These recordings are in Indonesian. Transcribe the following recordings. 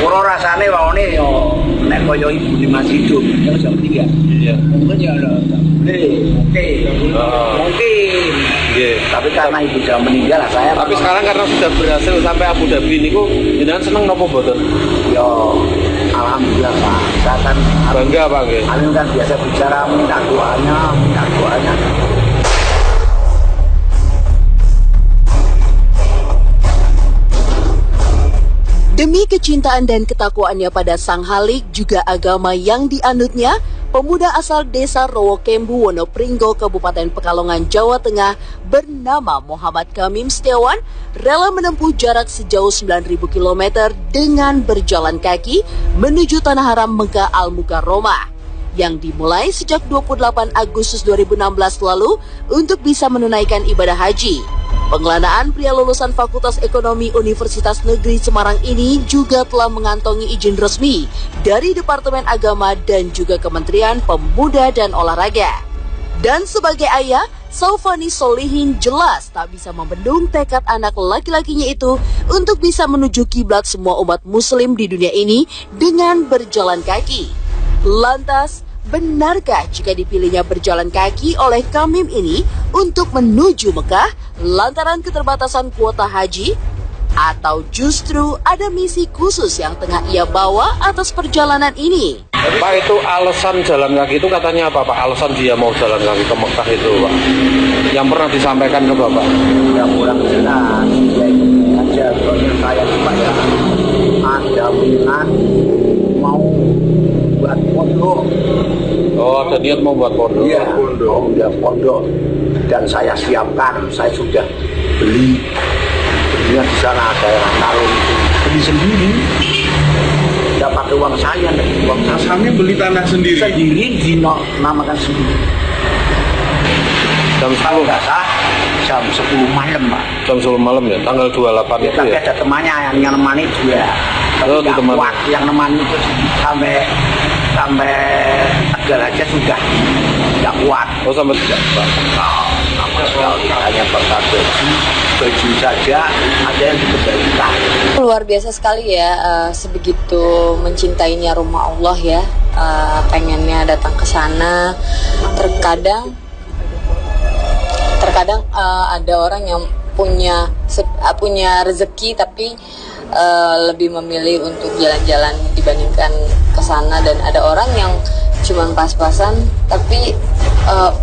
Ora rasane wae yo nek kaya ibu di Mas hidup ya jam 3. Iya. Mungkin ya ada. Mungkin. Iya. Tapi karena ibu sudah meninggal saya. Tapi sekarang karena sudah berhasil sampai Abu Dhabi niku jenengan seneng napa mboten? Yo alhamdulillah Pak. Saya kan Bangga Pak nggih. Alim kan biasa bicara minta doanya. Demi kecintaan dan ketakwaannya pada Sang Halik juga agama yang dianutnya, pemuda asal desa Rowokembu, Wonopringgo, Kabupaten Pekalongan, Jawa Tengah bernama Muhammad Kamim Setiawan rela menempuh jarak sejauh 9.000 km dengan berjalan kaki menuju Tanah Haram Mekah Al-Mukarramah yang dimulai sejak 28 Agustus 2016 lalu untuk bisa menunaikan ibadah haji. Pengelanaan pria lulusan Fakultas Ekonomi Universitas Negeri Semarang ini juga telah mengantongi izin resmi dari Departemen Agama dan juga Kementerian Pemuda dan Olahraga. Dan sebagai ayah, Saufani Solihin jelas tak bisa membendung tekad anak laki-lakinya itu untuk bisa menuju kiblat semua umat muslim di dunia ini dengan berjalan kaki. Lantas, benarkah jika dipilihnya berjalan kaki oleh Kamim ini untuk menuju Mekah lantaran keterbatasan kuota haji? Atau justru ada misi khusus yang tengah ia bawa atas perjalanan ini? Pak, itu alasan jalan kaki itu katanya apa Pak? Alasan dia mau jalan kaki ke Mekah itu Pak? Yang pernah disampaikan ke Bapak? Ya kurang jelas. Ya itu aja soalnya saya supaya ada minat mau buat pondok. Oh, ada niat mau buat pondok? Iya, pondok. Dan saya siapkan, saya sudah belinya di sana, daerah Tarung itu. Beli sendiri. Tidak pakai uang saya, uang saya. Kami beli tanah sendiri. Sendiri, dinamakan sendiri. Jam 10? Nggak sah, jam 10 malam, Pak. Jam 10 malam ya? Tanggal 28 Ya, itu tapi ya? ada temannya yang nemani juga. Oh, Tapi nggak ditemani. kuat, yang nemani itu sampai Tegal aja sudah tidak kuat. Oh, sampai Hanya pakai baju saja ada yang dikembalikan. Luar biasa sekali ya, sebegitu mencintainya rumah Allah ya, pengennya datang ke sana. Terkadang ada orang yang punya rezeki tapi lebih memilih untuk jalan-jalan dibandingkan ke sana, dan ada orang yang cuman pas-pasan tapi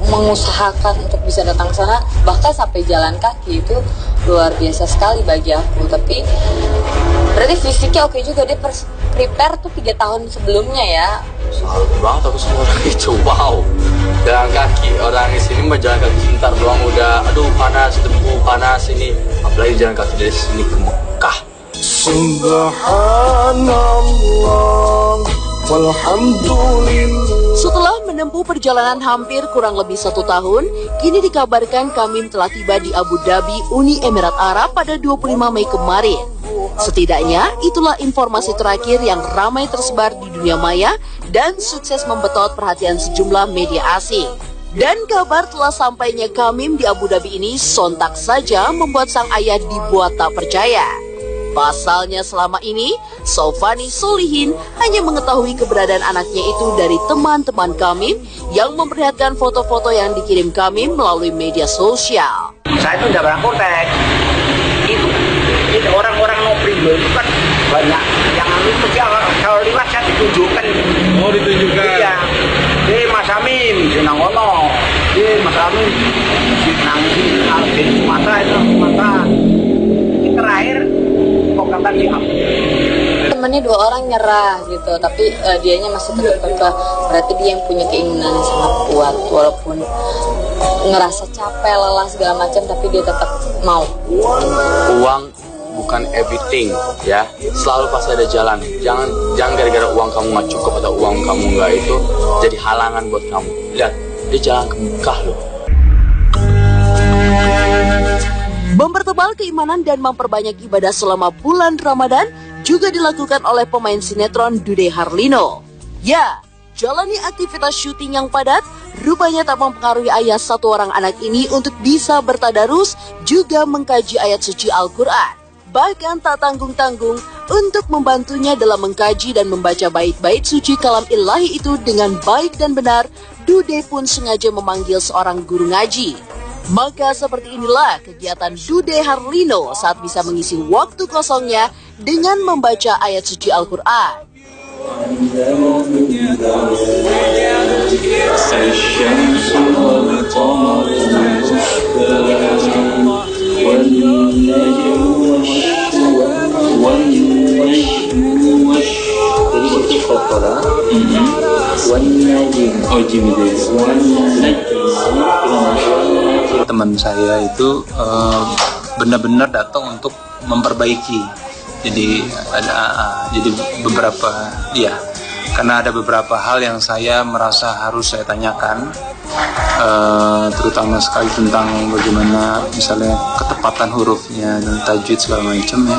mengusahakan untuk bisa datang ke sana, bahkan sampai jalan kaki. Itu luar biasa sekali bagi aku. Tapi berarti fisiknya oke juga, dia prepare tuh 3 tahun sebelumnya ya. Salut banget aku semua orang itu, wow. Jalan kaki, orang di sini mah jalan kaki sebentar doang udah aduh panas, debu panas ini, apalagi jalan kaki dari sini ke Mekah. Subhanallah walhamdulillah. Setelah menempuh perjalanan hampir kurang lebih 1 tahun, kini dikabarkan Kamim telah tiba di Abu Dhabi, Uni Emirat Arab pada 25 Mei kemarin. Setidaknya itulah informasi terakhir yang ramai tersebar di dunia maya dan sukses membetot perhatian sejumlah media asing. Dan kabar telah sampainya Kamim di Abu Dhabi ini sontak saja membuat sang ayah dibuat tak percaya. Pasalnya selama ini, Saufani Solihin hanya mengetahui keberadaan anaknya itu dari teman-teman Kamim yang memperlihatkan foto-foto yang dikirim Kamim melalui media sosial. Saya itu tidak pernah kontak. Itu orang-orang Nopringgo itu kan banyak yang itu dia kalau liwat saya ditunjukkan. Oh, ditunjukkan. Iya. Mas Amim, Sinangono. Mas Amim, Sinang mata itu mata. Ini terakhir kok kata dia. Temennya 2 orang nyerah gitu, tapi dianya masih tetap kekeh. Berarti dia yang punya keinginan yang sangat kuat, walaupun ngerasa capek, lelah segala macam, tapi dia tetap mau. Uang bukan everything ya, selalu pasti ada jalan. Jangan gara-gara uang kamu nggak cukup atau uang kamu nggak itu jadi halangan buat kamu. Lihat, dia jalan ke Mekah loh. Mempertebal keimanan dan memperbanyak ibadah selama bulan Ramadan juga dilakukan oleh pemain sinetron Dude Harlino. Ya, jalani aktivitas syuting yang padat rupanya tak mempengaruhi ayah 1 orang anak ini untuk bisa bertadarus juga mengkaji ayat suci Al-Quran. Bahkan tak tanggung-tanggung, Untuk membantunya dalam mengkaji dan membaca bait-bait suci kalam ilahi itu dengan baik dan benar, Dude pun sengaja memanggil seorang guru ngaji. Maka seperti inilah kegiatan Dude Harlino saat bisa mengisi waktu kosongnya dengan membaca ayat suci Al-Quran. Teman saya itu benar-benar datang untuk memperbaiki. Jadi beberapa karena ada beberapa hal yang saya merasa harus saya tanyakan, terutama sekali tentang bagaimana misalnya ketepatan hurufnya dan tajwid segala macam ya.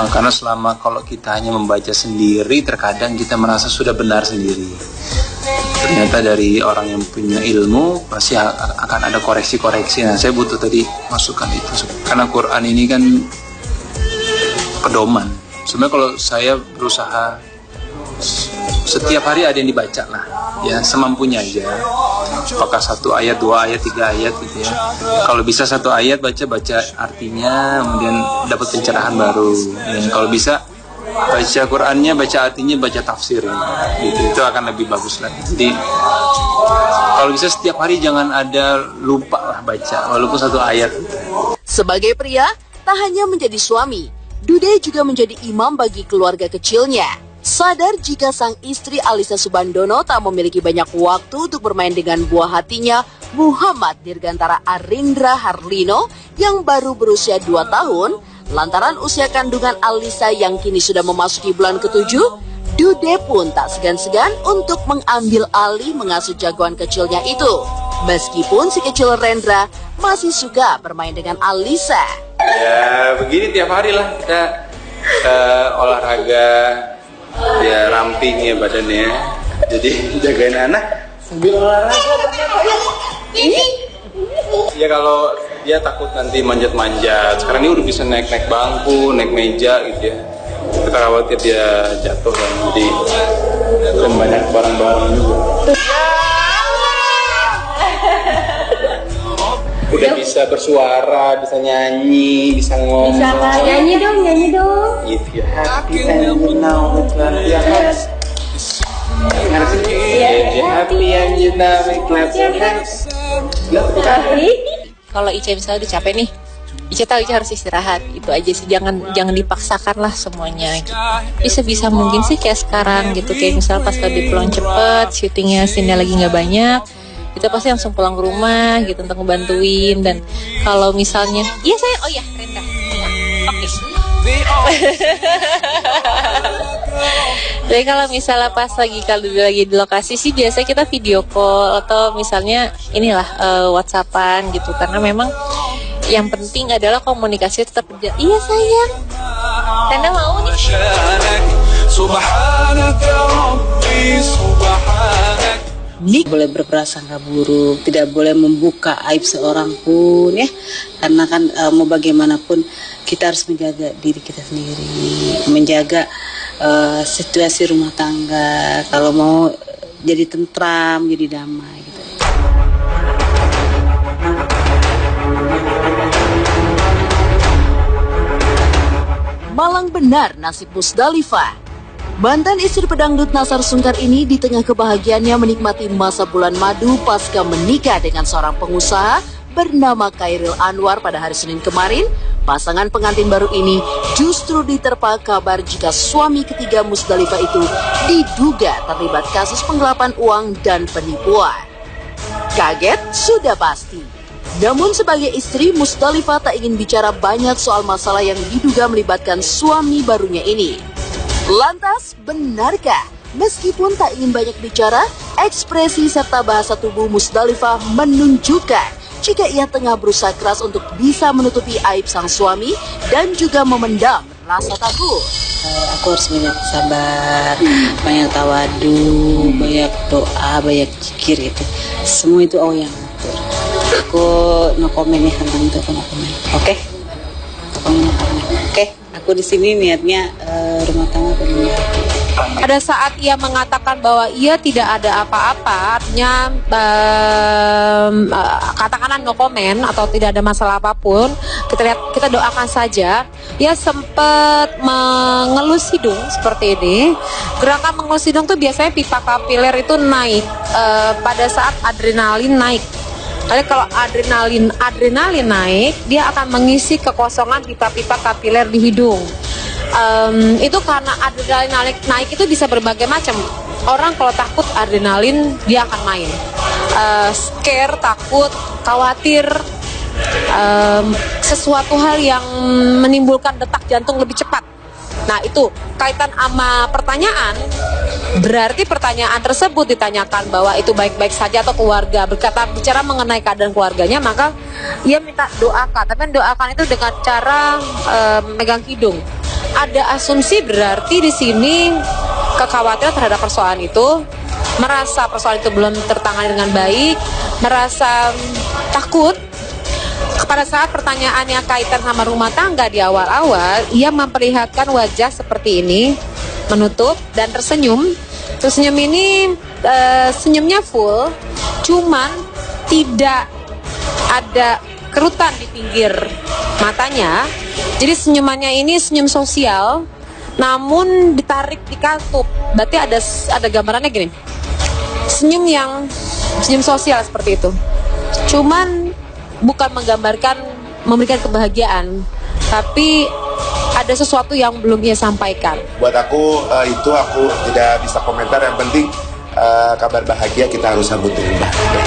Karena selama kalau kita hanya membaca sendiri, terkadang kita merasa sudah benar sendiri. Ternyata dari orang yang punya ilmu pasti akan ada koreksi-koreksi. Nah, saya butuh tadi masukan itu karena Quran ini kan pedoman. Sebenarnya kalau saya berusaha setiap hari ada yang dibaca lah, ya semampunya aja. Apakah 1 ayat, 2 ayat, 3 ayat gitu ya. Kalau bisa 1 ayat baca artinya, kemudian dapat pencerahan baru. Dan kalau bisa baca Qurannya, baca artinya, baca tafsir gitu. Itu akan lebih bagus lagi. Jadi kalau bisa setiap hari jangan ada lupa lah baca walaupun 1 ayat. Sebagai pria, tak hanya menjadi suami, Dude juga menjadi imam bagi keluarga kecilnya. Sadar jika sang istri Alisa Subandono tak memiliki banyak waktu untuk bermain dengan buah hatinya, Muhammad Dirgantara Arindra Harlino yang baru berusia 2 tahun, lantaran usia kandungan Alisa yang kini sudah memasuki bulan ke-7, Dude pun tak segan-segan untuk mengambil alih mengasuh jagoan kecilnya itu. Meskipun si kecil Rendra masih suka bermain dengan Alisa. Ya begini tiap hari lah kita olahraga, ya ramping ya badannya. Jadi jagain anak sambil olahraga. Ya kalau dia takut nanti manjat-manjat, sekarang ini udah bisa naik bangku, naik meja gitu ya. Kita khawatir dia jatuh kan, jadi dan banyak barang-barang juga. Udah bisa bersuara, bisa nyanyi, bisa ngomong. Bisa nggak? Nyanyi dong. If you happy and you know it, clap your hands. If you happy and you know it, clap your hands. Kalau Ica misalnya udah capek nih, Ica tahu Ica harus istirahat. Itu aja sih, jangan dipaksakan lah semuanya gitu. Bisa mungkin sih kayak sekarang gitu, kayak misal pas lagi pulang cepet, syutingnya scene-nya lagi nggak banyak, kita pasti langsung pulang ke rumah gitu untuk ngebantuin. Dan kalau misalnya iya sayang, oh iya Renda, oke. Jadi kalau misalnya pas kalau lagi di lokasi sih biasanya kita video call atau misalnya inilah WhatsAppan gitu, karena memang yang penting adalah komunikasi tetap berjalan. Iya sayang, Renda mau nih. Tidak boleh berprasangka buruk, tidak boleh membuka aib seorang pun ya, karena kan mau bagaimanapun kita harus menjaga diri kita sendiri, menjaga situasi rumah tangga, kalau mau jadi tentram, jadi damai gitu. Malang benar nasib Musdalifah. Mantan istri pedangdut Nassar Sungkar ini di tengah kebahagiaannya menikmati masa bulan madu pasca menikah dengan seorang pengusaha bernama Khairil Anwar pada hari Senin kemarin. Pasangan pengantin baru ini justru diterpa kabar jika suami ketiga Musdalifah itu diduga terlibat kasus penggelapan uang dan penipuan. Kaget sudah pasti. Namun sebagai istri, Musdalifah tak ingin bicara banyak soal masalah yang diduga melibatkan suami barunya ini. Lantas, benarkah meskipun tak ingin banyak bicara, ekspresi serta bahasa tubuh Musdalifah menunjukkan jika ia tengah berusaha keras untuk bisa menutupi aib sang suami dan juga memendam rasa takut. Aku harus banyak sabar, banyak tawadu, banyak doa, banyak zikir itu. Semua itu Allah yang atur. Aku no comment ya tentang itu, aku no comment. Oke? Oke? Aku di sini niatnya rumah tangga berdua. Pada saat ia mengatakan bahwa ia tidak ada apa-apa, artinya katakanlah no comment atau tidak ada masalah apapun, kita doakan saja. Ia sempat mengelus hidung seperti ini. Gerakan mengelus hidung tuh biasanya pipa kapiler itu naik pada saat adrenalin naik. Jadi kalau adrenalin naik, dia akan mengisi kekosongan pipa-pipa kapiler di hidung. Itu karena adrenalin naik itu bisa berbagai macam. Orang kalau takut adrenalin dia akan main, scare, takut, khawatir, sesuatu hal yang menimbulkan detak jantung lebih cepat. Nah itu kaitan sama pertanyaan, berarti pertanyaan tersebut ditanyakan bahwa itu baik-baik saja atau keluarga, bicara mengenai keadaan keluarganya, maka ia minta doakan, tapi doakan itu dengan cara memegang hidung. Ada asumsi berarti di sini kekhawatiran terhadap persoalan itu, merasa persoalan itu belum tertangani dengan baik, merasa takut. Pada saat pertanyaannya kaitan sama rumah tangga di awal-awal, ia memperlihatkan wajah seperti ini, menutup dan tersenyum. Tersenyum ini senyumnya full, cuman tidak ada kerutan di pinggir matanya. Jadi senyumannya ini senyum sosial, namun ditarik di katup. Berarti ada gambarannya gini, senyum sosial seperti itu. Cuman bukan menggambarkan memberikan kebahagiaan, tapi ada sesuatu yang belum ia sampaikan. Buat aku itu aku tidak bisa komentar. Yang penting kabar bahagia kita harus sambut dengan bahagia.